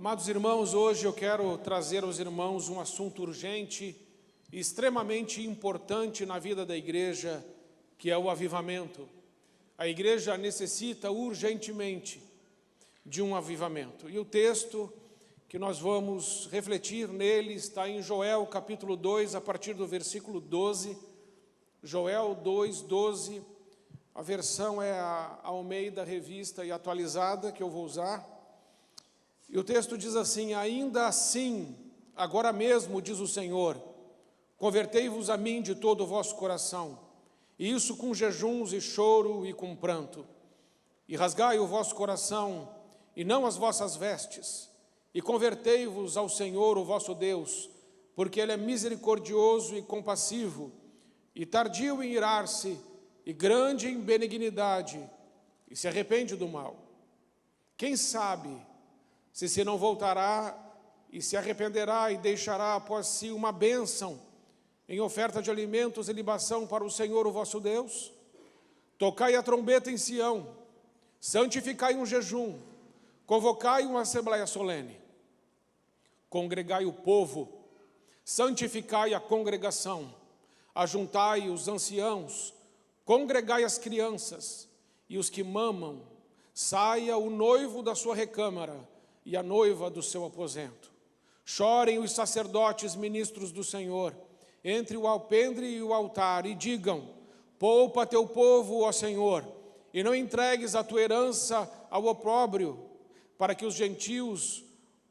Amados irmãos, hoje eu quero trazer aos irmãos um assunto urgente e extremamente importante na vida da igreja, que é o avivamento. A igreja necessita urgentemente de um avivamento. E o texto que nós vamos refletir nele está em Joel capítulo 2, a partir do versículo 12. Joel 2, 12, a versão é a Almeida Revista e Atualizada que eu vou usar. E o texto diz assim: ainda assim, agora mesmo, diz o Senhor, convertei-vos a mim de todo o vosso coração, e isso com jejuns e choro e com pranto, e rasgai o vosso coração, e não as vossas vestes, e convertei-vos ao Senhor, o vosso Deus, porque Ele é misericordioso e compassivo, e tardio em irar-se, e grande em benignidade, e se arrepende do mal. Quem sabe se não voltará e se arrependerá e deixará após si uma bênção em oferta de alimentos e libação para o Senhor, o vosso Deus? Tocai a trombeta em Sião, santificai um jejum, convocai uma assembleia solene, congregai o povo, santificai a congregação, ajuntai os anciãos, congregai as crianças e os que mamam, saia o noivo da sua recâmara e a noiva do seu aposento. Chorem os sacerdotes ministros do Senhor, entre o alpendre e o altar, e digam: poupa teu povo, ó Senhor, e não entregues a tua herança ao opróbrio, para que os gentios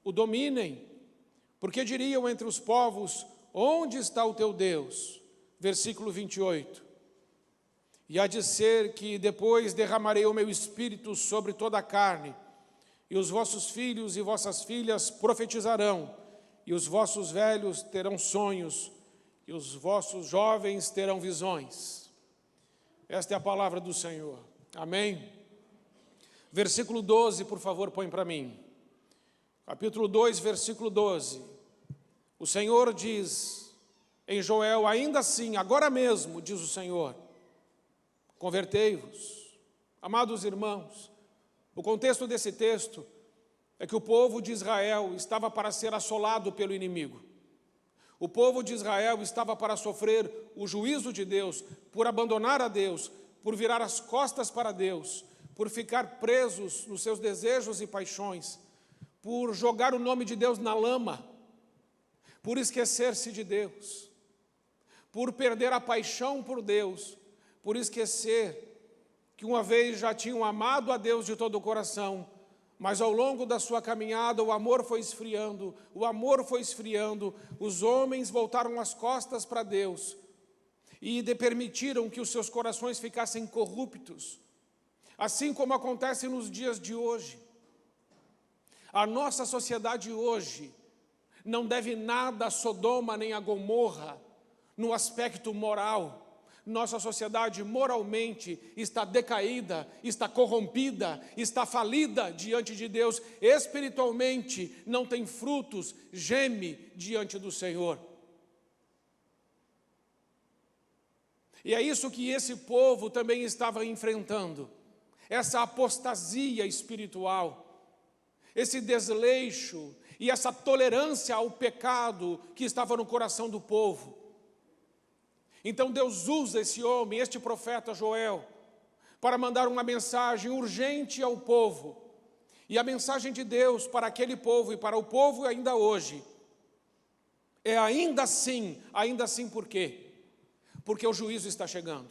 o dominem. Porque diriam entre os povos: onde está o teu Deus? Versículo 28. E há de ser que depois derramarei o meu espírito sobre toda a carne, e os vossos filhos e vossas filhas profetizarão, e os vossos velhos terão sonhos, e os vossos jovens terão visões. Esta é a palavra do Senhor. Amém? Versículo 12, por favor, põe para mim. Capítulo 2, versículo 12. O Senhor diz em Joel: ainda assim, agora mesmo, diz o Senhor, convertei-vos. Amados irmãos, o contexto desse texto é que o povo de Israel estava para ser assolado pelo inimigo. O povo de Israel estava para sofrer o juízo de Deus, por abandonar a Deus, por virar as costas para Deus, por ficar presos nos seus desejos e paixões, por jogar o nome de Deus na lama, por esquecer-se de Deus, por perder a paixão por Deus, por esquecer que uma vez já tinham amado a Deus de todo o coração, mas ao longo da sua caminhada o amor foi esfriando, os homens voltaram as costas para Deus e permitiram que os seus corações ficassem corruptos, assim como acontece nos dias de hoje. A nossa sociedade hoje não deve nada a Sodoma nem a Gomorra no aspecto moral. Nossa sociedade moralmente está decaída, está corrompida, está falida diante de Deus, espiritualmente não tem frutos, geme diante do Senhor. E é isso que esse povo também estava enfrentando, essa apostasia espiritual, esse desleixo e essa tolerância ao pecado que estava no coração do povo. Então Deus usa esse homem, este profeta Joel, para mandar uma mensagem urgente ao povo. E a mensagem de Deus para aquele povo e para o povo ainda hoje é ainda assim por quê? Porque o juízo está chegando.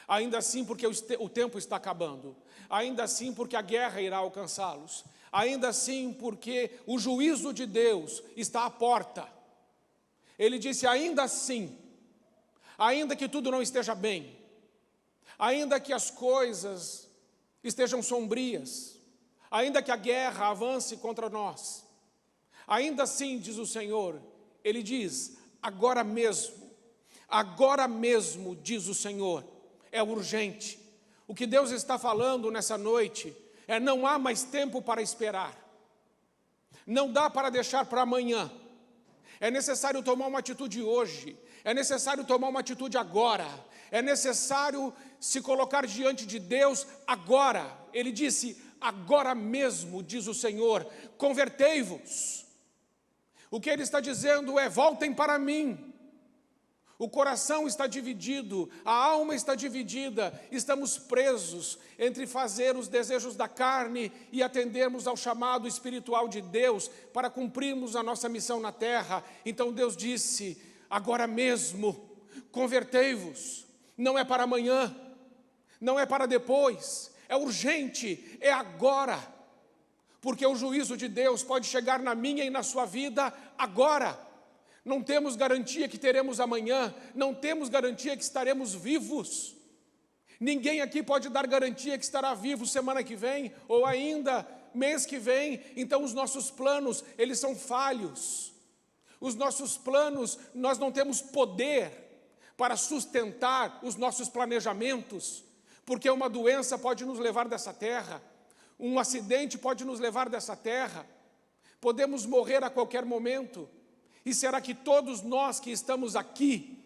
Ainda assim porque o tempo está acabando. Ainda assim porque a guerra irá alcançá-los. Ainda assim porque o juízo de Deus está à porta. Ele disse: ainda assim, ainda que tudo não esteja bem, ainda que as coisas estejam sombrias, ainda que a guerra avance contra nós, ainda assim, diz o Senhor, Ele diz: agora mesmo, diz o Senhor, é urgente. O que Deus está falando nessa noite é: não há mais tempo para esperar, não dá para deixar para amanhã, é necessário tomar uma atitude hoje. É necessário tomar uma atitude agora. É necessário se colocar diante de Deus agora. Ele disse: agora mesmo, diz o Senhor, convertei-vos. O que ele está dizendo é: voltem para mim. O coração está dividido, a alma está dividida, estamos presos entre fazer os desejos da carne e atendermos ao chamado espiritual de Deus para cumprirmos a nossa missão na terra. Então Deus disse: agora mesmo, convertei-vos. Não é para amanhã, não é para depois, é urgente, é agora. Porque o juízo de Deus pode chegar na minha e na sua vida agora. Não temos garantia que teremos amanhã, não temos garantia que estaremos vivos. Ninguém aqui pode dar garantia que estará vivo semana que vem, ou ainda mês que vem. Então os nossos planos, eles são falhos. Os nossos planos, nós não temos poder para sustentar os nossos planejamentos, porque uma doença pode nos levar dessa terra, um acidente pode nos levar dessa terra, podemos morrer a qualquer momento. E será que todos nós que estamos aqui,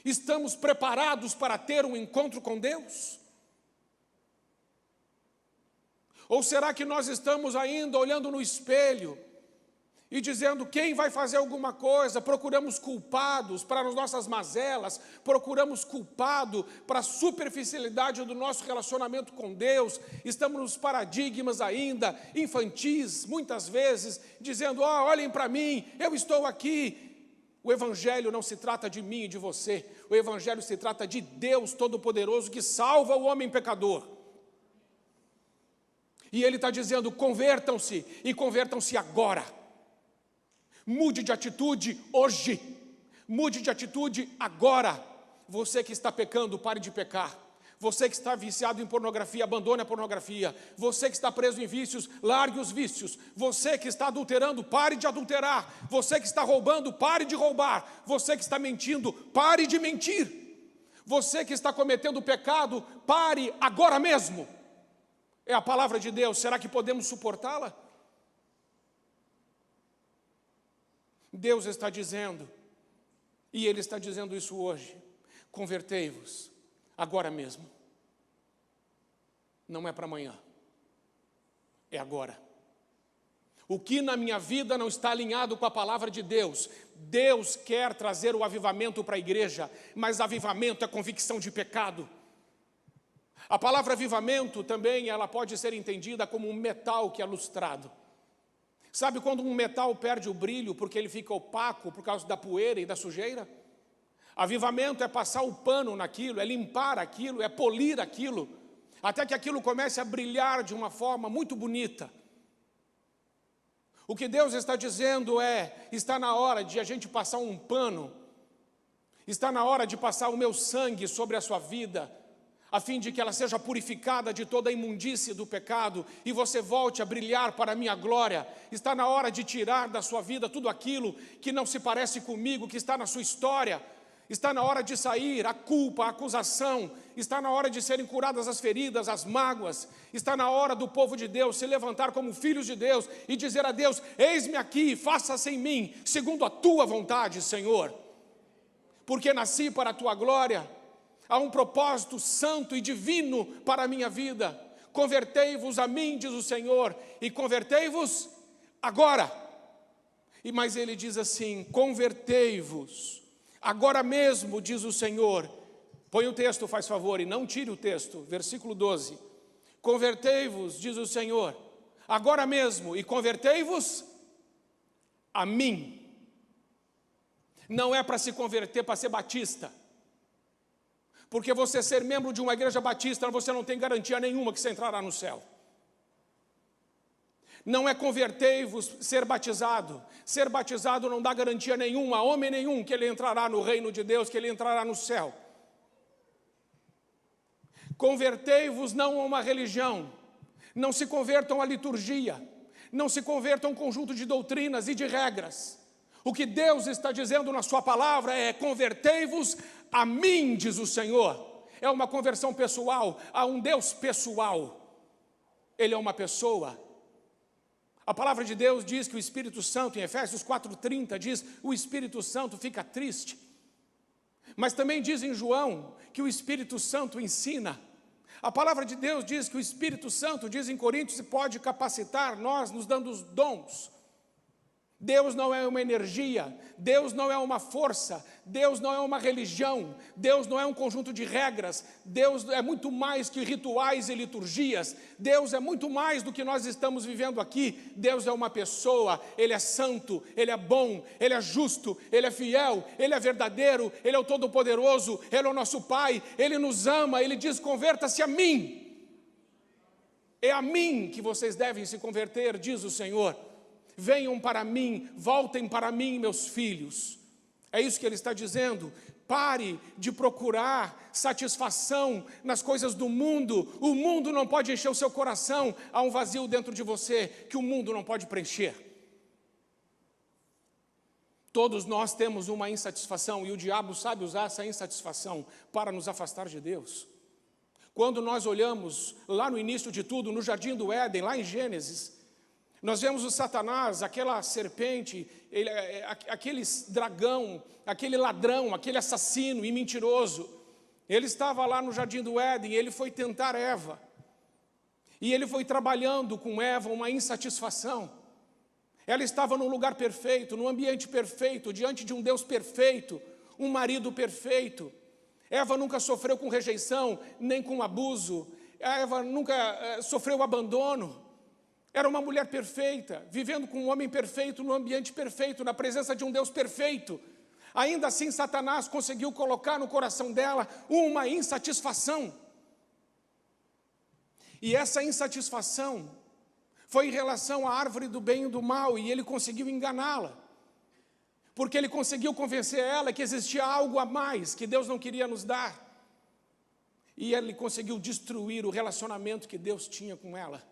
estamos preparados para ter um encontro com Deus? Ou será que nós estamos ainda olhando no espelho e dizendo: quem vai fazer alguma coisa? Procuramos culpados para as nossas mazelas, procuramos culpado para a superficialidade do nosso relacionamento com Deus. Estamos nos paradigmas ainda infantis, muitas vezes, dizendo: olhem para mim, eu estou aqui. O Evangelho não se trata de mim e de você, o Evangelho se trata de Deus Todo-Poderoso que salva o homem pecador. E Ele está dizendo: convertam-se, e convertam-se agora. Mude de atitude hoje, mude de atitude agora. Você que está pecando, pare de pecar. Você que está viciado em pornografia, abandone a pornografia. Você que está preso em vícios, largue os vícios. Você que está adulterando, pare de adulterar. Você que está roubando, pare de roubar. Você que está mentindo, pare de mentir. Você que está cometendo pecado, pare agora mesmo. É a palavra de Deus. Será que podemos suportá-la? Deus está dizendo, e Ele está dizendo isso hoje: convertei-vos agora mesmo. Não é para amanhã, é agora. O que na minha vida não está alinhado com a palavra de Deus, Deus quer trazer o avivamento para a igreja, mas avivamento é convicção de pecado. A palavra avivamento também, ela pode ser entendida como um metal que é lustrado. Sabe quando um metal perde o brilho porque ele fica opaco por causa da poeira e da sujeira? Avivamento é passar o pano naquilo, é limpar aquilo, é polir aquilo, até que aquilo comece a brilhar de uma forma muito bonita. O que Deus está dizendo é: está na hora de a gente passar um pano, está na hora de passar o meu sangue sobre a sua vida, a fim de que ela seja purificada de toda a imundície do pecado, e você volte a brilhar para a minha glória. Está na hora de tirar da sua vida tudo aquilo que não se parece comigo, que está na sua história. Está na hora de sair a culpa, a acusação. Está na hora de serem curadas as feridas, as mágoas. Está na hora do povo de Deus se levantar como filhos de Deus e dizer a Deus: eis-me aqui, faça-se em mim, segundo a tua vontade, Senhor. Porque nasci para a tua glória. Há um propósito santo e divino para a minha vida. Convertei-vos a mim, diz o Senhor, e convertei-vos agora. Mas Ele diz assim: convertei-vos agora mesmo, diz o Senhor. Põe o texto, faz favor, e não tire o texto. Versículo 12. Convertei-vos, diz o Senhor, agora mesmo, e convertei-vos a mim. Não é para se converter, para ser batista. Porque você ser membro de uma igreja batista, você não tem garantia nenhuma que você entrará no céu. Não é convertei-vos ser batizado. Ser batizado não dá garantia nenhuma a homem nenhum que ele entrará no reino de Deus, que ele entrará no céu. Convertei-vos não a uma religião. Não se convertam à liturgia. Não se convertam a um conjunto de doutrinas e de regras. O que Deus está dizendo na sua palavra é: convertei-vos a mim, diz o Senhor. É uma conversão pessoal, a um Deus pessoal. Ele é uma pessoa. A palavra de Deus diz que o Espírito Santo, em Efésios 4:30, diz: o Espírito Santo fica triste. Mas também diz em João que o Espírito Santo ensina. A palavra de Deus diz que o Espírito Santo, diz em Coríntios, pode capacitar nós, nos dando os dons. Deus não é uma energia, Deus não é uma força, Deus não é uma religião, Deus não é um conjunto de regras, Deus é muito mais que rituais e liturgias, Deus é muito mais do que nós estamos vivendo aqui. Deus é uma pessoa, Ele é santo, Ele é bom, Ele é justo, Ele é fiel, Ele é verdadeiro, Ele é o Todo-Poderoso, Ele é o nosso Pai, Ele nos ama, Ele diz: converta-se a mim. É a mim que vocês devem se converter, diz o Senhor. Venham para mim, voltem para mim, meus filhos. É isso que ele está dizendo. Pare de procurar satisfação nas coisas do mundo. O mundo não pode encher o seu coração. Há um vazio dentro de você que o mundo não pode preencher. Todos nós temos uma insatisfação e o diabo sabe usar essa insatisfação para nos afastar de Deus. Quando nós olhamos lá no início de tudo, no jardim do Éden, lá em Gênesis, nós vemos o Satanás, aquela serpente, aquele dragão, aquele ladrão, aquele assassino e mentiroso. Ele estava lá no jardim do Éden, ele foi tentar Eva. E ele foi trabalhando com Eva uma insatisfação. Ela estava num lugar perfeito, num ambiente perfeito, diante de um Deus perfeito, um marido perfeito. Eva nunca sofreu com rejeição, nem com abuso. Eva nunca sofreu abandono. Era uma mulher perfeita, vivendo com um homem perfeito, num ambiente perfeito, na presença de um Deus perfeito. Ainda assim, Satanás conseguiu colocar no coração dela uma insatisfação. E essa insatisfação foi em relação à árvore do bem e do mal, e ele conseguiu enganá-la. Porque ele conseguiu convencer ela que existia algo a mais que Deus não queria nos dar. E ele conseguiu destruir o relacionamento que Deus tinha com ela.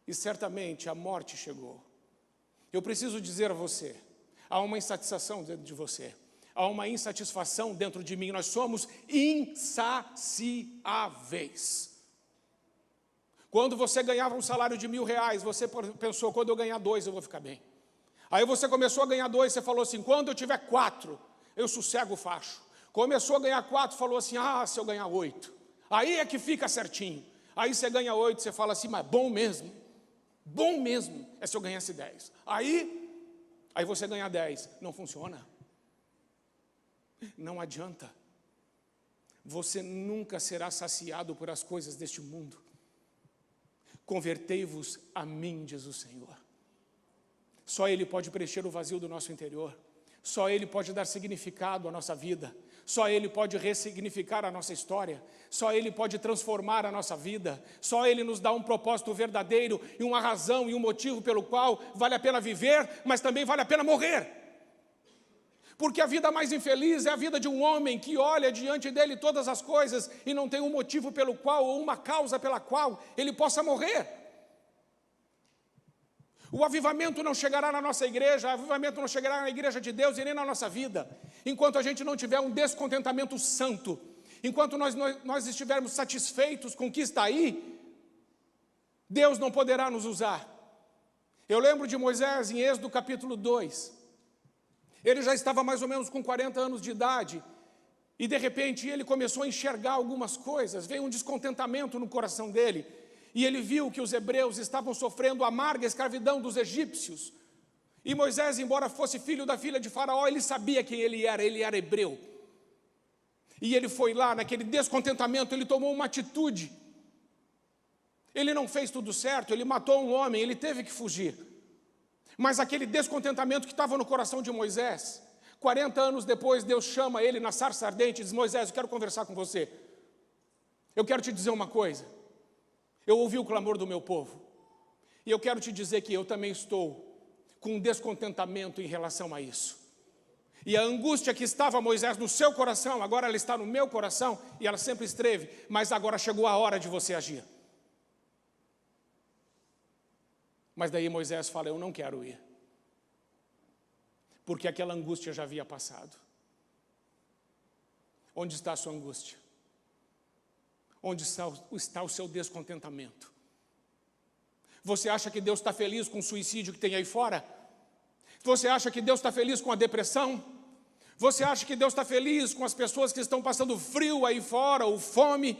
E certamente a morte chegou. Eu preciso dizer a você, há uma insatisfação dentro de você, há uma insatisfação dentro de mim, nós somos insaciáveis. Quando você ganhava um salário de R$1.000, você pensou: quando eu ganhar 2 eu vou ficar bem. Aí você começou a ganhar 2, você falou assim: quando eu tiver 4, eu sossego o facho. Começou a ganhar 4, falou assim: ah, se eu ganhar 8, aí é que fica certinho. Aí você ganha 8, você fala assim: mas bom mesmo é se eu ganhasse 10. Aí você ganha 10, não funciona. Não adianta. Você nunca será saciado por as coisas deste mundo. Convertei-vos a mim, diz o Senhor. Só Ele pode preencher o vazio do nosso interior. Só Ele pode dar significado à nossa vida. Só Ele pode ressignificar a nossa história. Só Ele pode transformar a nossa vida. Só Ele nos dá um propósito verdadeiro e uma razão e um motivo pelo qual vale a pena viver, mas também vale a pena morrer. Porque a vida mais infeliz é a vida de um homem que olha diante dele todas as coisas e não tem um motivo pelo qual, ou uma causa pela qual ele possa morrer. O avivamento não chegará na nossa igreja, o avivamento não chegará na igreja de Deus e nem na nossa vida, enquanto a gente não tiver um descontentamento santo, enquanto nós estivermos satisfeitos com o que está aí, Deus não poderá nos usar. Eu lembro de Moisés em Êxodo capítulo 2, ele já estava mais ou menos com 40 anos de idade, e de repente ele começou a enxergar algumas coisas, veio um descontentamento no coração dele, e ele viu que os hebreus estavam sofrendo a amarga escravidão dos egípcios. E Moisés, embora fosse filho da filha de Faraó, ele sabia quem ele era hebreu. E ele foi lá, naquele descontentamento, ele tomou uma atitude. Ele não fez tudo certo, ele matou um homem, ele teve que fugir. Mas aquele descontentamento que estava no coração de Moisés, 40 anos depois, Deus chama ele na sarça ardente e diz: Moisés, eu quero conversar com você. Eu quero te dizer uma coisa. Eu ouvi o clamor do meu povo, e eu quero te dizer que eu também estou com um descontentamento em relação a isso. E a angústia que estava, Moisés, no seu coração, agora ela está no meu coração, e ela sempre esteve, mas agora chegou a hora de você agir. Mas daí Moisés fala: eu não quero ir, porque aquela angústia já havia passado. Onde está a sua angústia? Onde está o seu descontentamento? Você acha que Deus está feliz com o suicídio que tem aí fora? Você acha que Deus está feliz com a depressão? Você acha que Deus está feliz com as pessoas que estão passando frio aí fora, ou fome?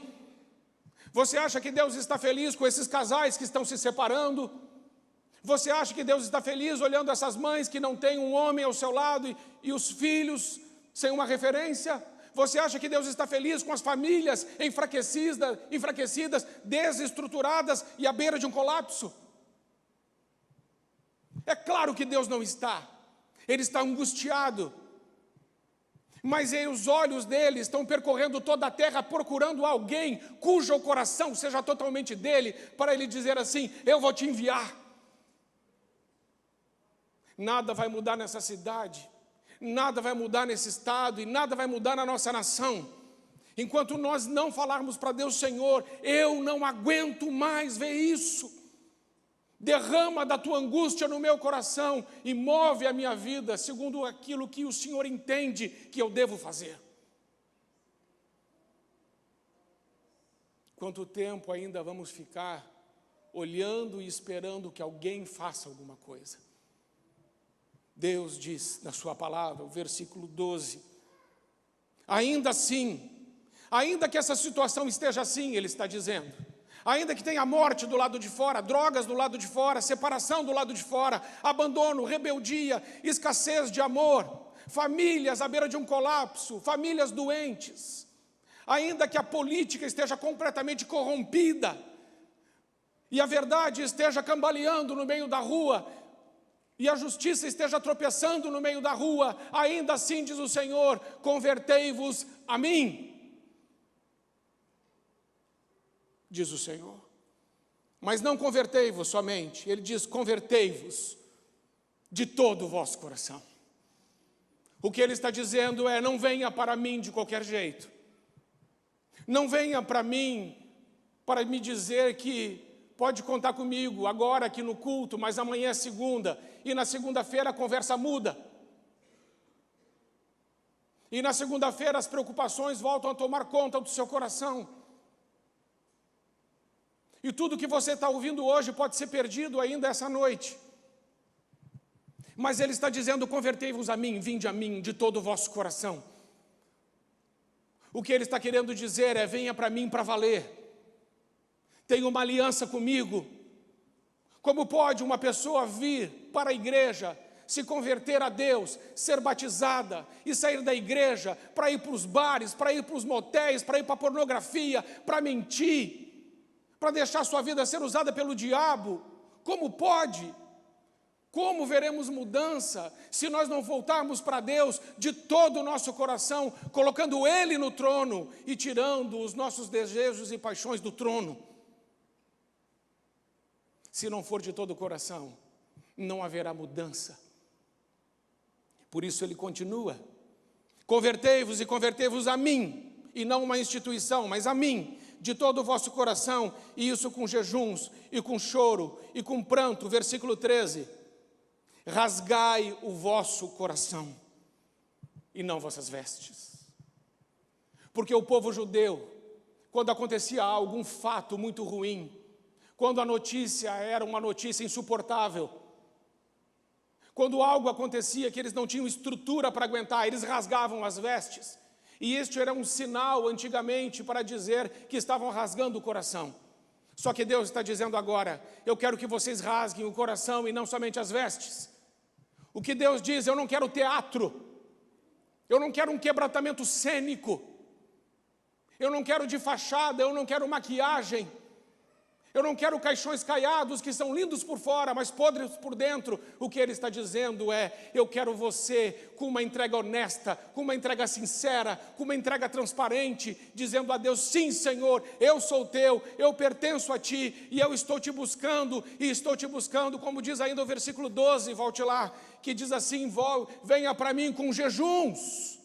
Você acha que Deus está feliz com esses casais que estão se separando? Você acha que Deus está feliz olhando essas mães que não têm um homem ao seu lado e os filhos sem uma referência? Você acha que Deus está feliz com as famílias enfraquecidas, desestruturadas e à beira de um colapso? É claro que Deus não está. Ele está angustiado. Mas os olhos dele estão percorrendo toda a terra, procurando alguém cujo coração seja totalmente dele, para ele dizer assim: eu vou te enviar. Nada vai mudar nessa cidade, nada vai mudar nesse estado, e nada vai mudar na nossa nação, enquanto nós não falarmos para Deus: Senhor, eu não aguento mais ver isso. Derrama da tua angústia no meu coração e move a minha vida segundo aquilo que o Senhor entende que eu devo fazer. Quanto tempo ainda vamos ficar olhando e esperando que alguém faça alguma coisa? Deus diz na sua palavra, o versículo 12, ainda assim, ainda que essa situação esteja assim, ele está dizendo, ainda que tenha morte do lado de fora, drogas do lado de fora, separação do lado de fora, abandono, rebeldia, escassez de amor, famílias à beira de um colapso, famílias doentes, ainda que a política esteja completamente corrompida e a verdade esteja cambaleando no meio da rua e a justiça esteja tropeçando no meio da rua, ainda assim diz o Senhor: convertei-vos a mim. Diz o Senhor, mas não convertei-vos somente, ele diz: convertei-vos de todo o vosso coração. O que ele está dizendo é: não venha para mim de qualquer jeito, não venha para mim para me dizer que pode contar comigo agora aqui no culto, mas amanhã é segunda, e na segunda-feira a conversa muda, e na segunda-feira as preocupações voltam a tomar conta do seu coração. E tudo que você está ouvindo hoje pode ser perdido ainda essa noite. Mas ele está dizendo: convertei-vos a mim, vinde a mim de todo o vosso coração. O que ele está querendo dizer é: venha para mim para valer. Tenha uma aliança comigo. Como pode uma pessoa vir para a igreja, se converter a Deus, ser batizada e sair da igreja para ir para os bares, para ir para os motéis, para ir para a pornografia, para mentir, para deixar sua vida ser usada pelo diabo? Como pode? Como veremos mudança se nós não voltarmos para Deus de todo o nosso coração, colocando Ele no trono e tirando os nossos desejos e paixões do trono? Se não for de todo o coração, não haverá mudança. Por isso ele continua: convertei-vos e convertei-vos a mim, e não uma instituição, mas a mim, de todo o vosso coração, e isso com jejuns, e com choro, e com pranto. Versículo 13, rasgai o vosso coração, e não vossas vestes. Porque o povo judeu, quando acontecia algo, um fato muito ruim, quando a notícia era uma notícia insuportável, quando algo acontecia que eles não tinham estrutura para aguentar, eles rasgavam as vestes. E este era um sinal antigamente para dizer que estavam rasgando o coração. Só que Deus está dizendo agora: eu quero que vocês rasguem o coração e não somente as vestes. O que Deus diz: eu não quero teatro, eu não quero um quebrantamento cênico, eu não quero de fachada, eu não quero maquiagem, eu não quero caixões caiados que são lindos por fora, mas podres por dentro. O que ele está dizendo é: eu quero você com uma entrega honesta, com uma entrega sincera, com uma entrega transparente, dizendo a Deus: sim, Senhor, eu sou teu, eu pertenço a ti, e eu estou te buscando, e estou te buscando, como diz ainda o versículo 12, volte lá, que diz assim: venha para mim com jejuns.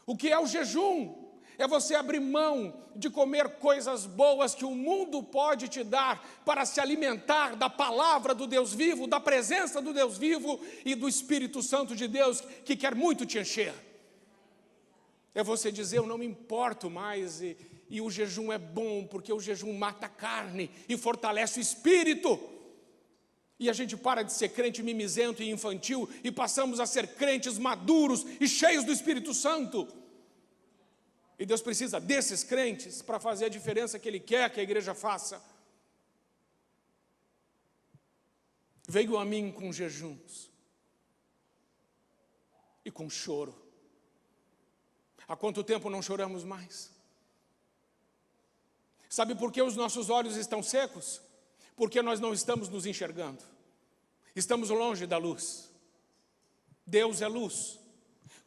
O que é o jejum? É você abrir mão de comer coisas boas que o mundo pode te dar para se alimentar da palavra do Deus vivo, da presença do Deus vivo e do Espírito Santo de Deus que quer muito te encher. É você dizer: eu não me importo mais, e o jejum é bom porque o jejum mata a carne e fortalece o espírito. E a gente para de ser crente mimizento e infantil e passamos a ser crentes maduros e cheios do Espírito Santo. E Deus precisa desses crentes para fazer a diferença que Ele quer que a igreja faça. Veio a mim com jejuns e com choro. Há quanto tempo não choramos mais? Sabe por que os nossos olhos estão secos? Porque nós não estamos nos enxergando. Estamos longe da luz. Deus é luz.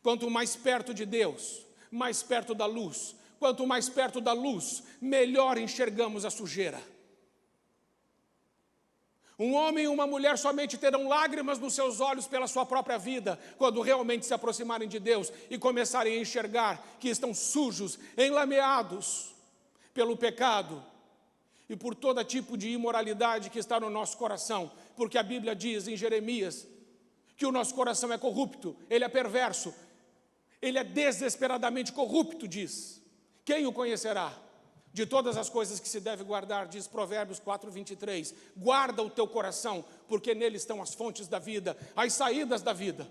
Quanto mais perto de Deus, mais perto da luz. Quanto mais perto da luz, melhor enxergamos a sujeira. Um homem e uma mulher somente terão lágrimas nos seus olhos pela sua própria vida, quando realmente se aproximarem de Deus e começarem a enxergar que estão sujos, enlameados pelo pecado e por todo tipo de imoralidade que está no nosso coração, porque a Bíblia diz em Jeremias que o nosso coração é corrupto, ele é perverso, ele é desesperadamente corrupto, diz. Quem o conhecerá? De todas as coisas que se deve guardar, diz Provérbios 4:23, guarda o teu coração, porque nele estão as fontes da vida, as saídas da vida.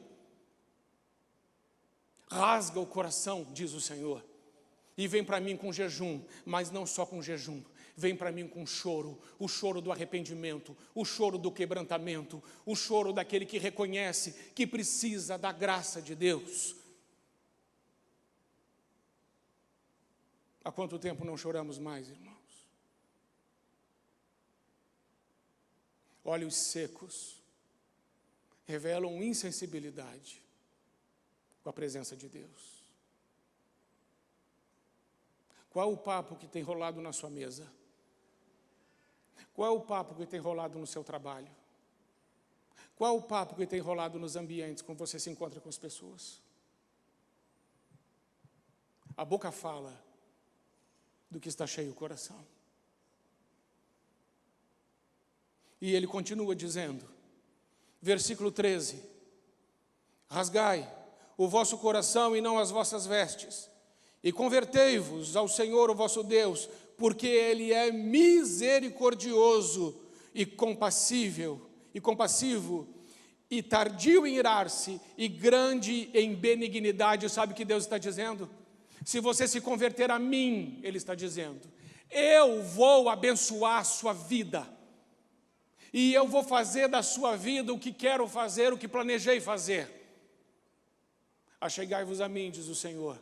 Rasga o coração, diz o Senhor, e vem para mim com jejum, mas não só com jejum, vem para mim com choro, o choro do arrependimento, o choro do quebrantamento, o choro daquele que reconhece que precisa da graça de Deus. Há quanto tempo não choramos mais, irmãos? Olhos secos revelam insensibilidade com a presença de Deus. Qual é o papo que tem rolado na sua mesa? Qual é o papo que tem rolado no seu trabalho? Qual é o papo que tem rolado nos ambientes quando você se encontra com as pessoas? A boca fala do que está cheio o coração. E ele continua dizendo, versículo 13, rasgai o vosso coração e não as vossas vestes, e convertei-vos ao Senhor, o vosso Deus, porque Ele é misericordioso e compassivo, e tardio em irar-se, e grande em benignidade. Sabe o que Deus está dizendo? Se você se converter a mim, Ele está dizendo, eu vou abençoar a sua vida, e eu vou fazer da sua vida o que quero fazer, o que planejei fazer. Achegai-vos a mim, diz o Senhor,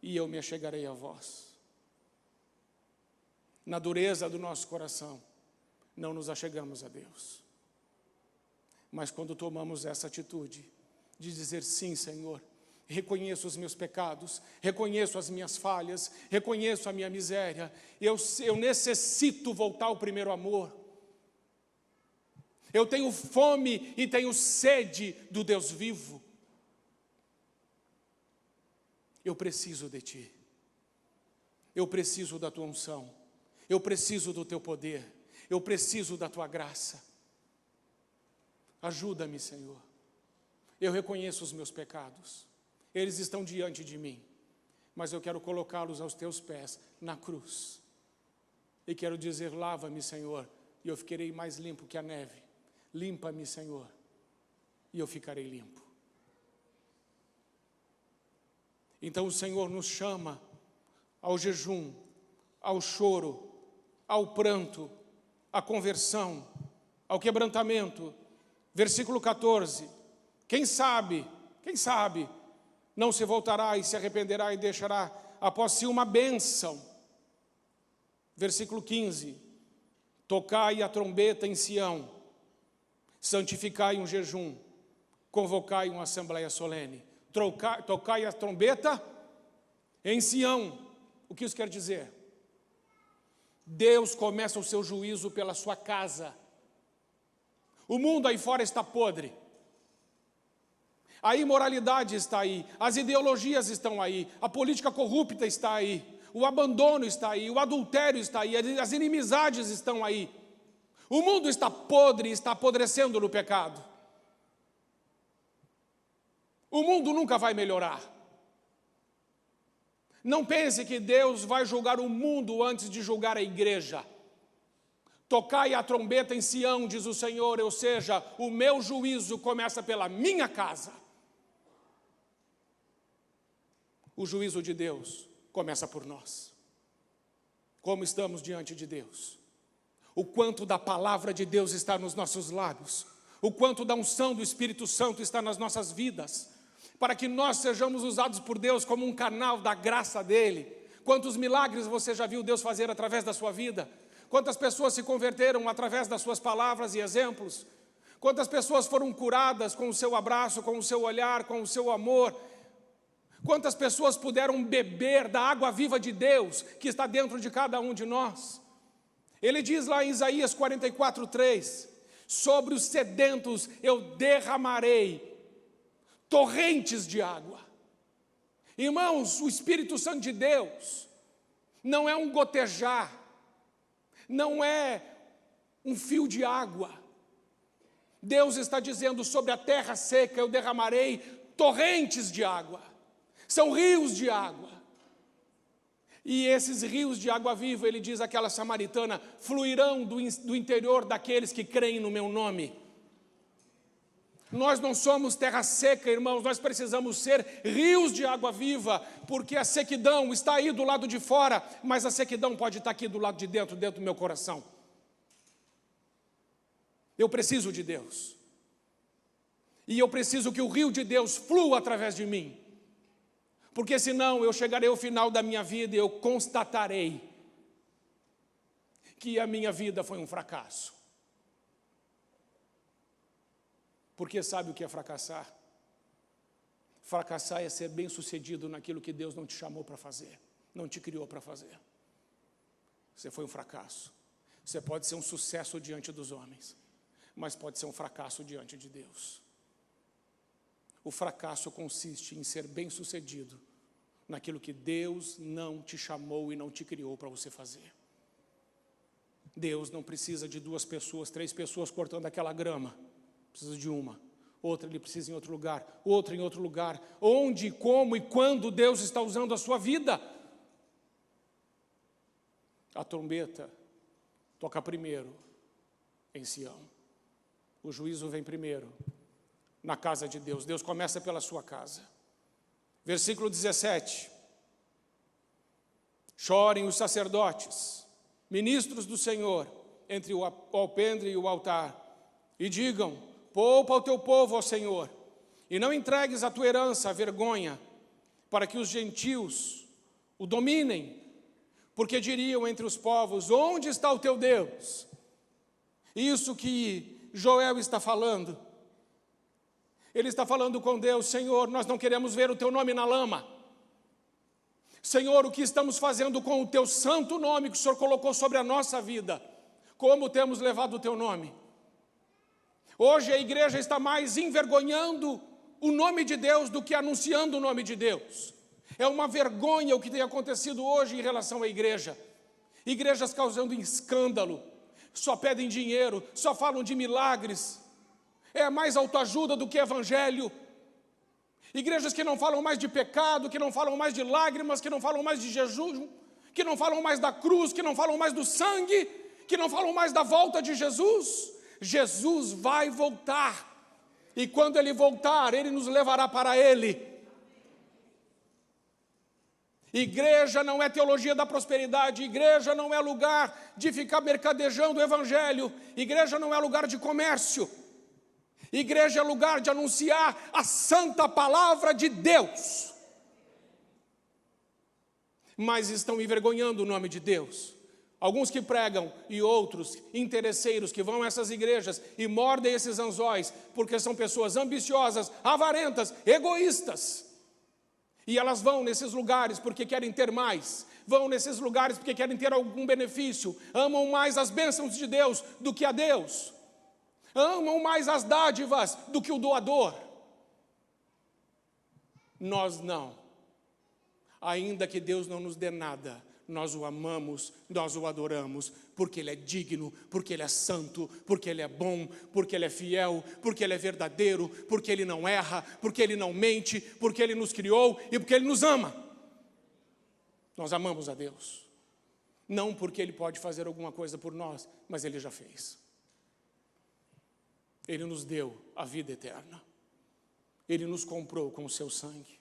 e eu me achegarei a vós. Na dureza do nosso coração, não nos achegamos a Deus. Mas quando tomamos essa atitude de dizer sim, Senhor, reconheço os meus pecados, reconheço as minhas falhas, reconheço a minha miséria, eu necessito voltar ao primeiro amor. Eu tenho fome e tenho sede do Deus vivo. Eu preciso de Ti. Eu preciso da Tua unção. Eu preciso do Teu poder. Eu preciso da Tua graça. Ajuda-me, Senhor. Eu reconheço os meus pecados. Eles estão diante de mim, mas eu quero colocá-los aos Teus pés, na cruz. E quero dizer, lava-me, Senhor, e eu ficarei mais limpo que a neve. Limpa-me, Senhor, e eu ficarei limpo. Então o Senhor nos chama ao jejum, ao choro, ao pranto, à conversão, ao quebrantamento. Versículo 14, quem sabe, não se voltará e se arrependerá e deixará após si uma bênção. Versículo 15, tocai a trombeta em Sião, santificai um jejum, convocai uma assembleia solene. Tocai a trombeta em Sião. O que isso quer dizer? Deus começa o seu juízo pela sua casa. O mundo aí fora está podre. A imoralidade está aí, as ideologias estão aí, a política corrupta está aí, o abandono está aí, o adultério está aí, as inimizades estão aí. O mundo está podre, está apodrecendo no pecado. O mundo nunca vai melhorar. Não pense que Deus vai julgar o mundo antes de julgar a igreja. Tocai a trombeta em Sião, diz o Senhor, ou seja, o meu juízo começa pela minha casa. O juízo de Deus começa por nós. Como estamos diante de Deus? O quanto da palavra de Deus está nos nossos lábios, o quanto da unção do Espírito Santo está nas nossas vidas, para que nós sejamos usados por Deus como um canal da graça dEle. Quantos milagres você já viu Deus fazer através da sua vida? Quantas pessoas se converteram através das suas palavras e exemplos? Quantas pessoas foram curadas com o seu abraço, com o seu olhar, com o seu amor? Quantas pessoas puderam beber da água viva de Deus que está dentro de cada um de nós? Ele diz lá em Isaías 44:3, sobre os sedentos eu derramarei torrentes de água. Irmãos, o Espírito Santo de Deus não é um gotejar, não é um fio de água. Deus está dizendo, sobre a terra seca eu derramarei torrentes de água. São rios de água. E esses rios de água viva, ele diz àquela samaritana, fluirão do interior daqueles que creem no meu nome. Nós não somos terra seca, irmãos, nós precisamos ser rios de água viva, porque a sequidão está aí do lado de fora, mas a sequidão pode estar aqui do lado de dentro, dentro do meu coração. Eu preciso de Deus. E eu preciso que o rio de Deus flua através de mim. Porque senão eu chegarei ao final da minha vida e eu constatarei que a minha vida foi um fracasso. Porque sabe o que é fracassar? Fracassar é ser bem-sucedido naquilo que Deus não te chamou para fazer, não te criou para fazer. Você foi um fracasso. Você pode ser um sucesso diante dos homens, mas pode ser um fracasso diante de Deus. O fracasso consiste em ser bem-sucedido naquilo que Deus não te chamou e não te criou para você fazer. Deus não precisa de 2 pessoas, 3 pessoas cortando aquela grama. Precisa de uma. Outra ele precisa em outro lugar. Outra em outro lugar. Onde, como e quando Deus está usando a sua vida? A trombeta toca primeiro em Sião. O juízo vem primeiro na casa de Deus. Deus começa pela sua casa. Versículo 17. Chorem os sacerdotes, ministros do Senhor, entre o alpendre e o altar, e digam, poupa o teu povo ao Senhor, e não entregues a tua herança à vergonha, para que os gentios o dominem, porque diriam entre os povos, onde está o teu Deus? Isso que Joel está falando. Ele está falando com Deus, Senhor, nós não queremos ver o teu nome na lama. Senhor, o que estamos fazendo com o teu santo nome que o Senhor colocou sobre a nossa vida? Como temos levado o teu nome? Hoje a igreja está mais envergonhando o nome de Deus do que anunciando o nome de Deus. É uma vergonha o que tem acontecido hoje em relação à igreja. Igrejas causando escândalo, só pedem dinheiro, só falam de milagres. É mais autoajuda do que evangelho. Igrejas que não falam mais de pecado, que não falam mais de lágrimas, que não falam mais de jejum, que não falam mais da cruz, que não falam mais do sangue, que não falam mais da volta de Jesus. Jesus vai voltar. E quando Ele voltar, Ele nos levará para Ele. Igreja não é teologia da prosperidade, igreja não é lugar de ficar mercadejando o evangelho, igreja não é lugar de comércio, igreja é lugar de anunciar a santa palavra de Deus. Mas estão envergonhando o nome de Deus. Alguns que pregam e outros interesseiros que vão a essas igrejas e mordem esses anzóis, porque são pessoas ambiciosas, avarentas, egoístas. E elas vão nesses lugares porque querem ter mais, vão nesses lugares porque querem ter algum benefício, amam mais as bênçãos de Deus do que a Deus, amam mais as dádivas do que o doador. Nós não. Ainda que Deus não nos dê nada, nós o amamos, nós o adoramos, porque Ele é digno, porque Ele é santo, porque Ele é bom, porque Ele é fiel, porque Ele é verdadeiro, porque Ele não erra, porque Ele não mente, porque Ele nos criou e porque Ele nos ama. Nós amamos a Deus. Não porque Ele pode fazer alguma coisa por nós, mas Ele já fez. Ele nos deu a vida eterna. Ele nos comprou com o seu sangue.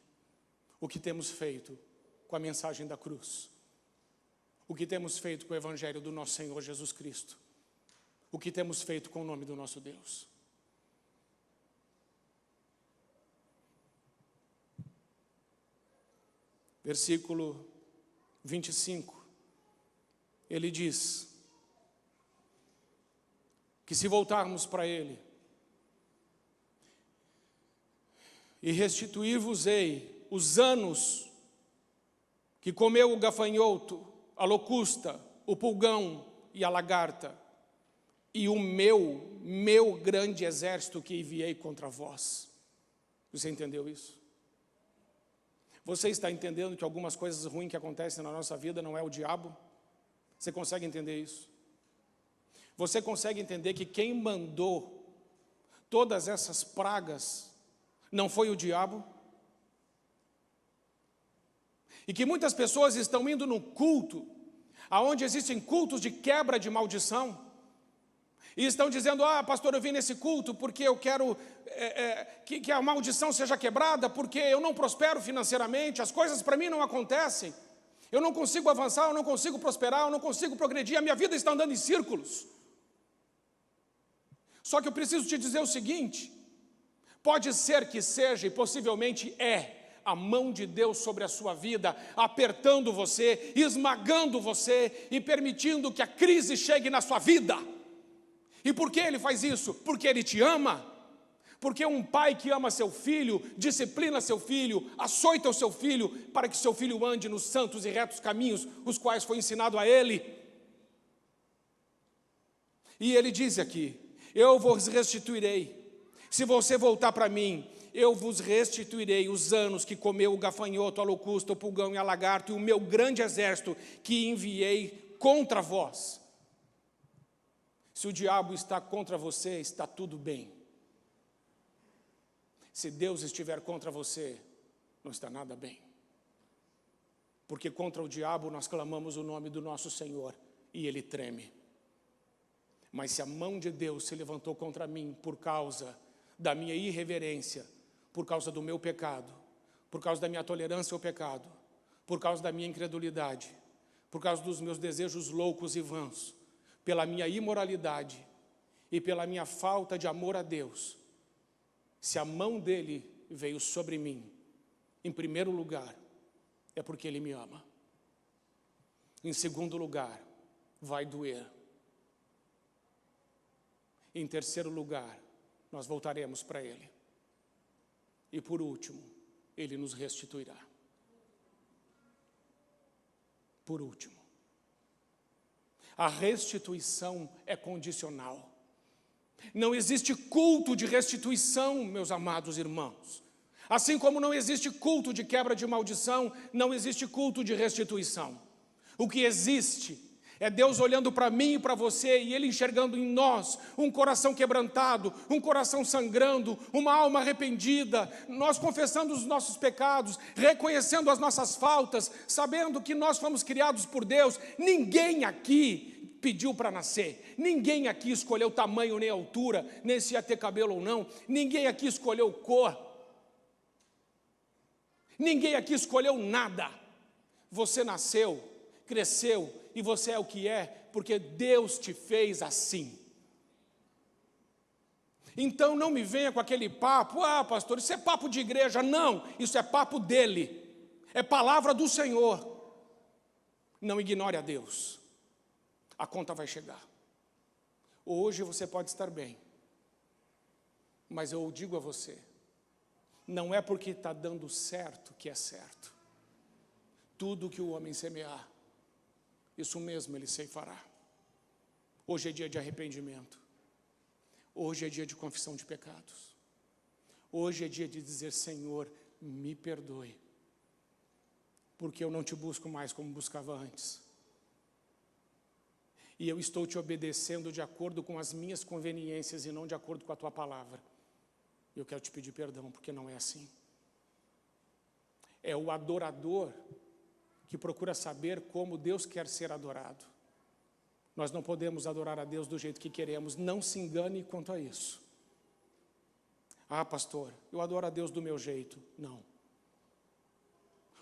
O que temos feito com a mensagem da cruz? O que temos feito com o evangelho do nosso Senhor Jesus Cristo? O que temos feito com o nome do nosso Deus? Versículo 25, ele diz que se voltarmos para Ele, e restituir-vos-ei os anos que comeu o gafanhoto, a locusta, o pulgão e a lagarta, e o meu grande exército que enviei contra vós. Você entendeu isso? Você está entendendo que algumas coisas ruins que acontecem na nossa vida não é o diabo? Você consegue entender isso? Você consegue entender que quem mandou todas essas pragas não foi o diabo? E que muitas pessoas estão indo no culto, aonde existem cultos de quebra de maldição, e estão dizendo, pastor, eu vim nesse culto porque eu quero que a maldição seja quebrada, porque eu não prospero financeiramente, as coisas para mim não acontecem, eu não consigo avançar, eu não consigo prosperar, eu não consigo progredir, a minha vida está andando em círculos. Só que eu preciso te dizer o seguinte, pode ser que seja, e possivelmente a mão de Deus sobre a sua vida, apertando você, esmagando você e permitindo que a crise chegue na sua vida. E por que Ele faz isso? Porque Ele te ama. Porque um pai que ama seu filho, disciplina seu filho, açoita o seu filho, para que seu filho ande nos santos e retos caminhos, os quais foi ensinado a ele. E Ele diz aqui, eu vos restituirei. Se você voltar para mim, eu vos restituirei os anos que comeu o gafanhoto, a locusta, o pulgão e a lagarta, e o meu grande exército que enviei contra vós. Se o diabo está contra você, está tudo bem. Se Deus estiver contra você, não está nada bem. Porque contra o diabo nós clamamos o nome do nosso Senhor e ele treme. Mas se a mão de Deus se levantou contra mim por causa da minha irreverência, por causa do meu pecado, por causa da minha tolerância ao pecado, por causa da minha incredulidade, por causa dos meus desejos loucos e vãos, pela minha imoralidade e pela minha falta de amor a Deus, se a mão dele veio sobre mim, em primeiro lugar, é porque ele me ama. Em segundo lugar, vai doer. Em terceiro lugar, nós voltaremos para ele. E por último, ele nos restituirá. Por último, a restituição é condicional. Não existe culto de restituição, meus amados irmãos. Assim como não existe culto de quebra de maldição, não existe culto de restituição. O que existe é Deus olhando para mim e para você e Ele enxergando em nós um coração quebrantado, um coração sangrando, uma alma arrependida, nós confessando os nossos pecados, reconhecendo as nossas faltas, sabendo que nós fomos criados por Deus. Ninguém aqui pediu para nascer, ninguém aqui escolheu tamanho nem altura, nem se ia ter cabelo ou não, ninguém aqui escolheu cor, ninguém aqui escolheu nada. Você nasceu, cresceu e você é o que é, porque Deus te fez assim. Então não me venha com aquele papo, pastor, isso é papo de igreja. Não, isso é papo dele, é palavra do Senhor. Não ignore a Deus, a conta vai chegar. Hoje você pode estar bem, mas eu digo a você, não é porque está dando certo que é certo. Tudo que o homem semear, isso mesmo ele ceifará. Hoje é dia de arrependimento. Hoje é dia de confissão de pecados. Hoje é dia de dizer, Senhor, me perdoe, porque eu não te busco mais como buscava antes. E eu estou te obedecendo de acordo com as minhas conveniências e não de acordo com a tua palavra. Eu quero te pedir perdão, porque não é assim. É o adorador que procura saber como Deus quer ser adorado. Nós não podemos adorar a Deus do jeito que queremos, não se engane quanto a isso. Ah, pastor, eu adoro a Deus do meu jeito. Não.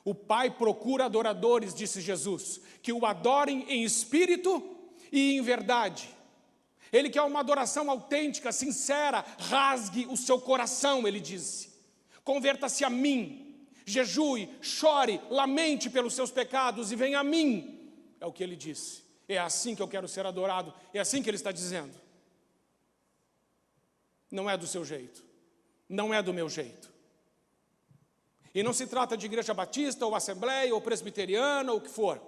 O Pai procura adoradores, disse Jesus, que o adorem em espírito e em verdade. Ele quer uma adoração autêntica, sincera, rasgue o seu coração, ele disse. Converta-se a mim, jejue, chore, lamente pelos seus pecados e venha a mim. É o que ele disse. É assim que eu quero ser adorado, é assim que ele está dizendo. Não é do seu jeito, não é do meu jeito. E não se trata de igreja batista, ou assembleia, ou presbiteriana, ou o que for.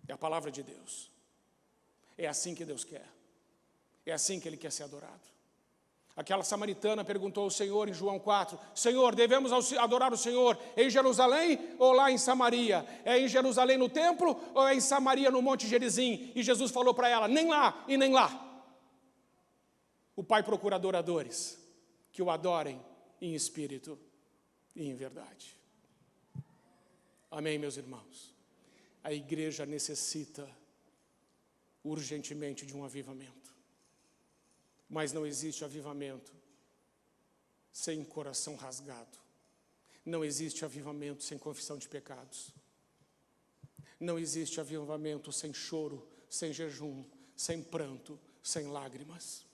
É a palavra de Deus. É assim que Deus quer. É assim que Ele quer ser adorado. Aquela samaritana perguntou ao Senhor em João 4, Senhor, devemos adorar o Senhor em Jerusalém ou lá em Samaria? É em Jerusalém no templo ou é em Samaria no Monte Gerizim? E Jesus falou para ela, nem lá e nem lá. O Pai procura adoradores que o adorem em espírito e em verdade. Amém, meus irmãos? A igreja necessita urgentemente de um avivamento. Mas não existe avivamento sem coração rasgado. Não existe avivamento sem confissão de pecados. Não existe avivamento sem choro, sem jejum, sem pranto, sem lágrimas.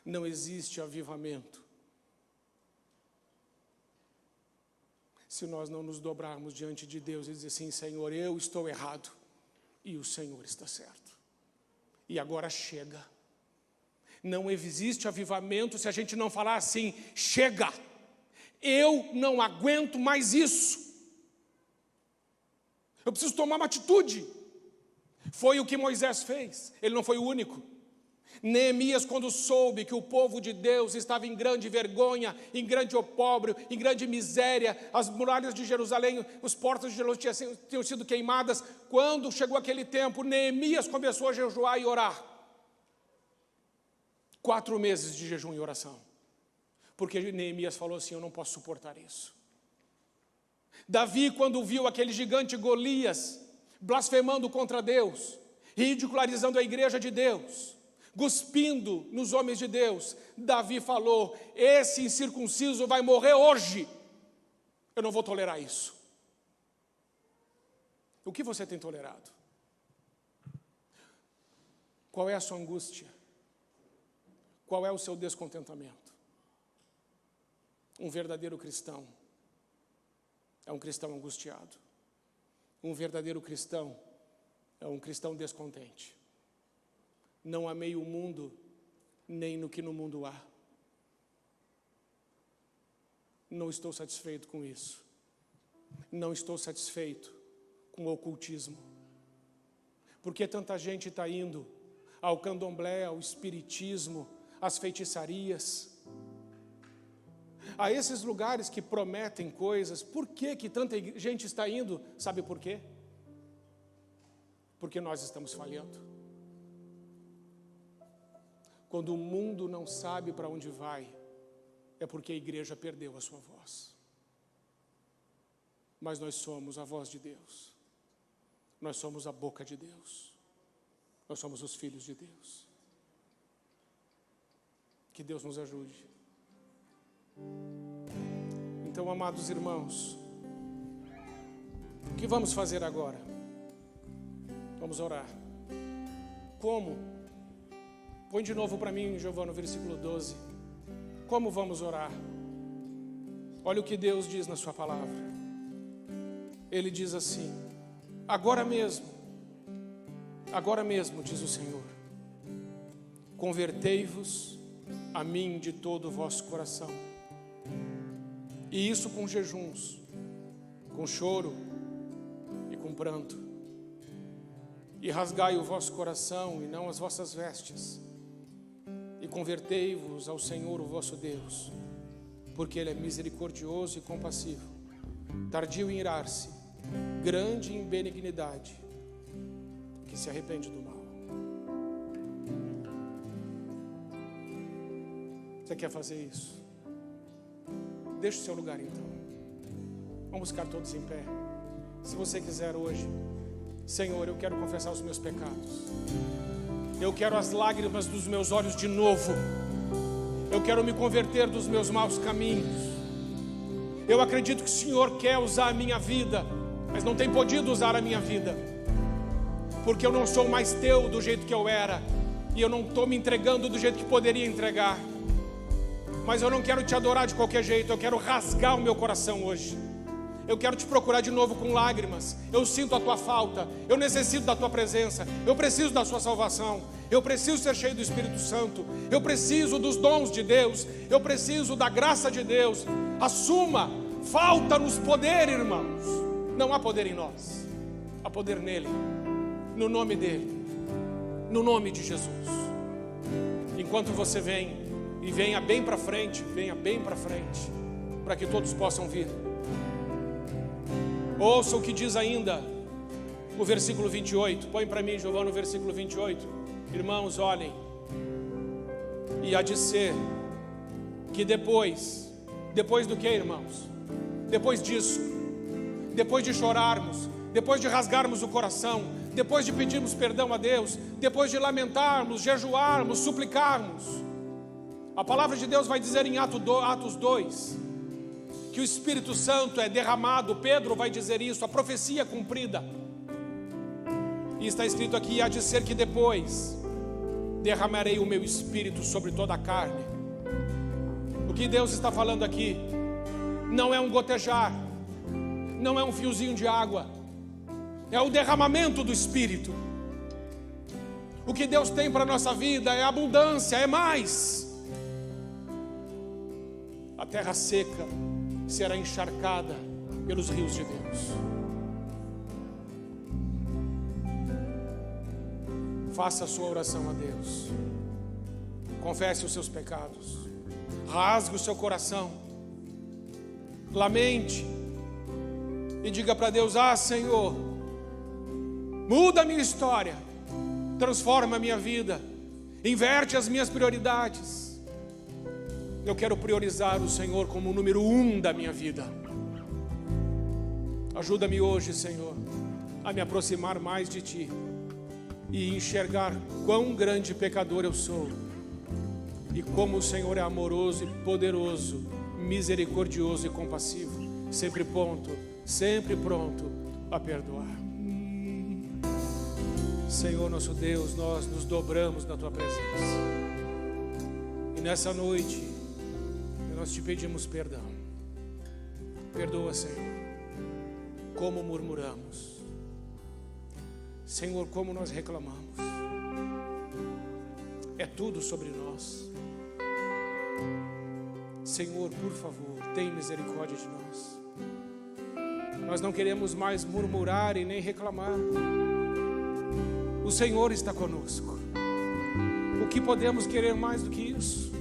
Não existe avivamento se nós não nos dobrarmos diante de Deus e dizer assim, Senhor, eu estou errado e o Senhor está certo. E agora chega. Não existe avivamento se a gente não falar assim, chega, eu não aguento mais isso. Eu preciso tomar uma atitude. Foi o que Moisés fez, ele não foi o único. Neemias, quando soube que o povo de Deus estava em grande vergonha, em grande opróbrio, em grande miséria, as muralhas de Jerusalém, os portas de Jerusalém tinham sido queimadas, quando chegou aquele tempo, Neemias começou a jejuar e orar. 4 meses de jejum e oração, porque Neemias falou assim, eu não posso suportar isso. Davi, quando viu aquele gigante Golias, blasfemando contra Deus, ridicularizando a igreja de Deus, cuspindo nos homens de Deus, Davi falou, esse incircunciso vai morrer hoje, eu não vou tolerar isso. O que você tem tolerado? Qual é a sua angústia? Qual é o seu descontentamento? Um verdadeiro cristão é um cristão angustiado. Um verdadeiro cristão é um cristão descontente. Não amei o mundo, nem no que no mundo há. Não estou satisfeito com isso. Não estou satisfeito com o ocultismo. Por que tanta gente está indo ao candomblé, ao espiritismo, às feitiçarias, a esses lugares que prometem coisas? Por que tanta gente está indo? Sabe por quê? Porque nós estamos falhando. Quando o mundo não sabe para onde vai, é porque a igreja perdeu a sua voz. Mas nós somos a voz de Deus. Nós somos a boca de Deus. Nós somos os filhos de Deus. Que Deus nos ajude. Então, amados irmãos, o que vamos fazer agora? Vamos orar. Como? Põe de novo para mim, Giovana, no versículo 12. Como vamos orar? Olha o que Deus diz na sua palavra. Ele diz assim, agora mesmo, diz o Senhor, convertei-vos a mim de todo o vosso coração, e isso com jejuns, com choro e com pranto, e rasgai o vosso coração e não as vossas vestes, e convertei-vos ao Senhor o vosso Deus, porque Ele é misericordioso e compassivo, tardio em irar-se, grande em benignidade, que se arrepende do mal. Você quer fazer isso? Deixe o seu lugar então. Vamos ficar todos em pé. Se você quiser hoje, Senhor, eu quero confessar os meus pecados. Eu quero as lágrimas dos meus olhos de novo. Eu quero me converter dos meus maus caminhos. Eu acredito que o Senhor quer usar a minha vida, mas não tem podido usar a minha vida, porque eu não sou mais teu do jeito que eu era, e eu não estou me entregando do jeito que poderia entregar. Mas eu não quero te adorar de qualquer jeito, eu quero rasgar o meu coração hoje. Eu quero te procurar de novo com lágrimas. Eu sinto a tua falta, eu necessito da tua presença, eu preciso da sua salvação, eu preciso ser cheio do Espírito Santo, eu preciso dos dons de Deus, eu preciso da graça de Deus. Assuma, falta-nos poder, irmãos. Não há poder em nós, há poder nele, no nome dele, no nome de Jesus. Enquanto você vem, e venha bem para frente, para que todos possam vir. Ouça o que diz ainda o versículo 28. Põe para mim, Giovana, o versículo 28. Irmãos, olhem. E há de ser que depois do que, irmãos? Depois disso, depois de chorarmos, depois de rasgarmos o coração, depois de pedirmos perdão a Deus, depois de lamentarmos, jejuarmos, suplicarmos, a palavra de Deus vai dizer em Atos 2, que o Espírito Santo é derramado. Pedro vai dizer isso, a profecia cumprida. E está escrito aqui: há de ser que depois derramarei o meu Espírito sobre toda a carne. O que Deus está falando aqui não é um gotejar, não é um fiozinho de água, é o derramamento do Espírito. O que Deus tem para a nossa vida é abundância, é mais. A terra seca será encharcada pelos rios de Deus. Faça a sua oração a Deus. Confesse os seus pecados. Rasgue o seu coração. Lamente. E diga para Deus: ah, Senhor, muda a minha história. Transforma a minha vida. Inverte as minhas prioridades. Eu quero priorizar o Senhor como o número 1 da minha vida. Ajuda-me hoje, Senhor, a me aproximar mais de Ti e enxergar quão grande pecador eu sou e como o Senhor é amoroso e poderoso, misericordioso e compassivo, sempre pronto a perdoar. Senhor nosso Deus, nós nos dobramos na Tua presença e nessa noite nós te pedimos perdão. Perdoa, Senhor, como murmuramos, Senhor, como nós reclamamos. É tudo sobre nós. Senhor, por favor, tem misericórdia de nós. Nós não queremos mais murmurar e nem reclamar. O Senhor está conosco. O que podemos querer mais do que isso?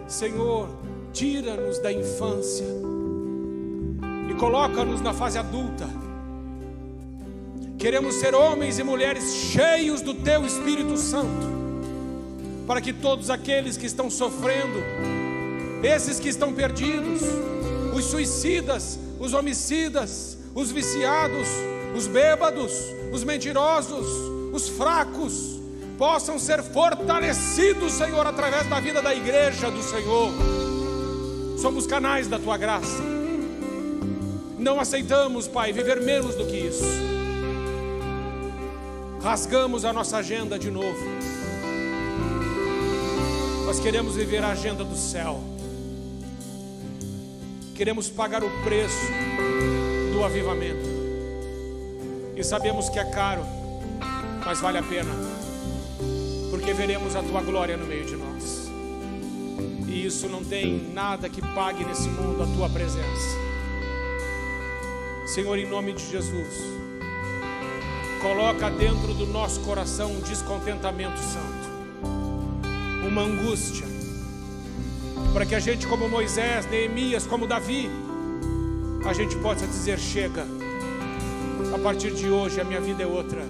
Senhor, tira-nos da infância e coloca-nos na fase adulta. Queremos ser homens e mulheres cheios do Teu Espírito Santo, para que todos aqueles que estão sofrendo, esses que estão perdidos, os suicidas, os homicidas, os viciados, os bêbados, os mentirosos, os fracos, possam ser fortalecidos, Senhor, através da vida da igreja do Senhor. Somos canais da Tua graça. Não aceitamos, Pai, viver menos do que isso. Rasgamos a nossa agenda de novo. Nós queremos viver a agenda do céu. Queremos pagar o preço do avivamento. E sabemos que é caro, mas vale a pena, porque veremos a Tua glória no meio de nós. E isso não tem nada que pague nesse mundo a Tua presença. Senhor, em nome de Jesus, coloca dentro do nosso coração um descontentamento santo, uma angústia, para que a gente, como Moisés, Neemias, como Davi, a gente possa dizer: chega, a partir de hoje a minha vida é outra.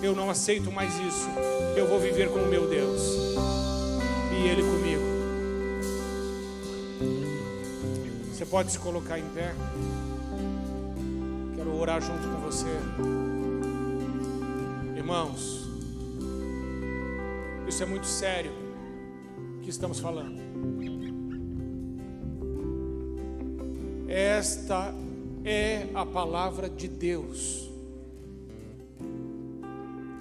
Eu não aceito mais isso. Eu vou viver com o meu Deus e Ele comigo. Você pode se colocar em pé. quero orar junto com você. Irmãos, isso é muito sério que estamos falando. Esta é a palavra de Deus.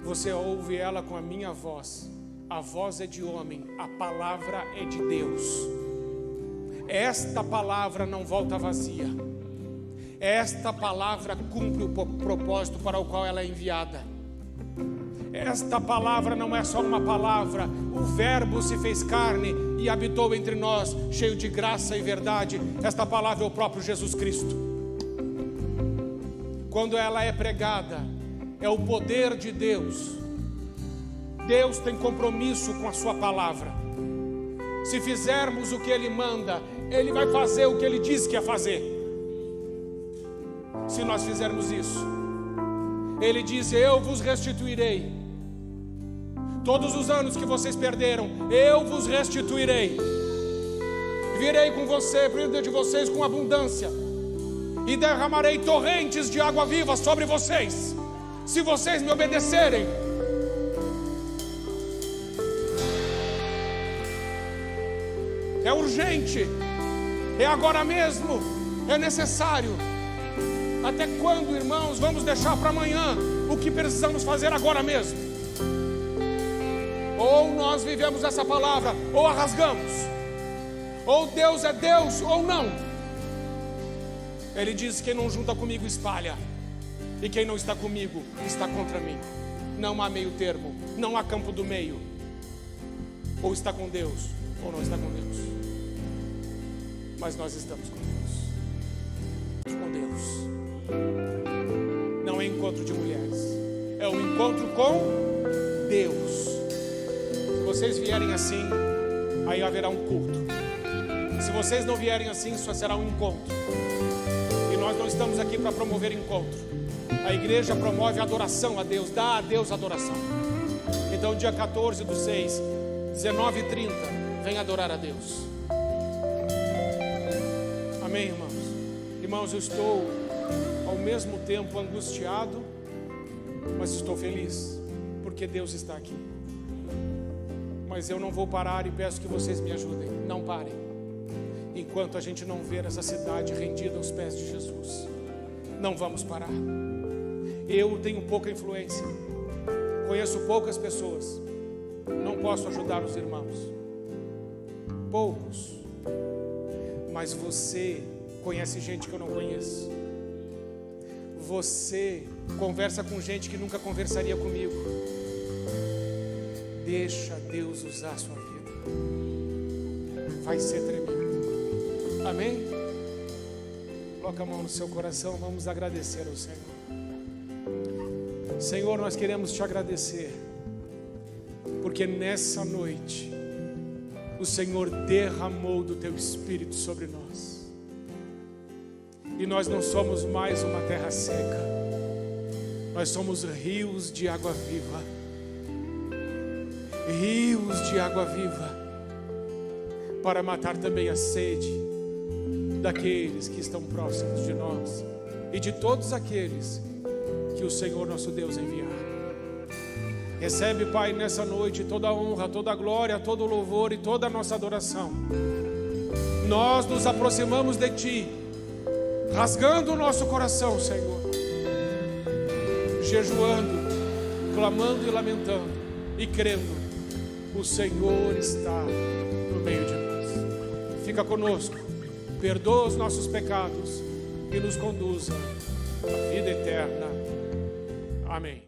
Você ouve ela com a minha voz. A voz é de homem, a palavra é de Deus. Esta palavra não volta vazia. Esta palavra cumpre o propósito para o qual ela é enviada. Esta palavra não é só uma palavra. O Verbo se fez carne e habitou entre nós, cheio de graça e verdade. Esta palavra é o próprio Jesus Cristo. Quando ela é pregada, é o poder de Deus. Deus tem compromisso com a sua palavra. Se fizermos o que Ele manda, Ele vai fazer o que Ele diz que ia fazer. Se nós fizermos isso, Ele diz: eu vos restituirei. Todos os anos que vocês perderam, eu vos restituirei. Virei com você, por meio de vocês, com abundância, e derramarei torrentes de água viva sobre vocês, se vocês me obedecerem. É urgente, é agora mesmo, é necessário. Até quando, irmãos, vamos deixar para amanhã o que precisamos fazer agora mesmo? Ou nós vivemos essa palavra, ou a rasgamos. Ou Deus é Deus, ou não. Ele diz: quem não junta comigo espalha, e quem não está comigo está contra mim. Não há meio termo, não há campo do meio. Ou está com Deus, ou não está com Deus. Mas nós estamos com Deus. Com Deus. Não é encontro de mulheres, é um encontro com Deus. Se vocês vierem assim, aí haverá um culto. Se vocês não vierem assim, só será um encontro. E nós não estamos aqui para promover encontro. A igreja promove adoração a Deus, dá a Deus adoração. Então dia 14/6, 19h30, vem adorar a Deus. Amém, irmãos? Irmãos, eu estou ao mesmo tempo angustiado, mas estou feliz, porque Deus está aqui. Mas eu não vou parar e peço que vocês me ajudem. Não parem, enquanto a gente não ver essa cidade rendida aos pés de Jesus. Não vamos parar. Eu tenho pouca influência, conheço poucas pessoas, não posso ajudar os irmãos, poucos. Mas você conhece gente que eu não conheço. Você conversa com gente que nunca conversaria comigo. Deixa Deus usar a sua vida. Vai ser tremendo. Amém? Coloca a mão no seu coração, vamos agradecer ao Senhor. Senhor, nós queremos te agradecer, porque nessa noite o Senhor derramou do teu Espírito sobre nós. E nós não somos mais uma terra seca. Nós somos rios de água viva. Rios de água viva, para matar também a sede daqueles que estão próximos de nós e de todos aqueles que o Senhor nosso Deus enviar. Recebe, Pai, nessa noite toda a honra, toda a glória, todo o louvor e toda a nossa adoração. Nós nos aproximamos de Ti, rasgando o nosso coração, Senhor, jejuando, clamando e lamentando e crendo. O Senhor está no meio de nós. Fica conosco, perdoa os nossos pecados e nos conduza à vida eterna. Amém.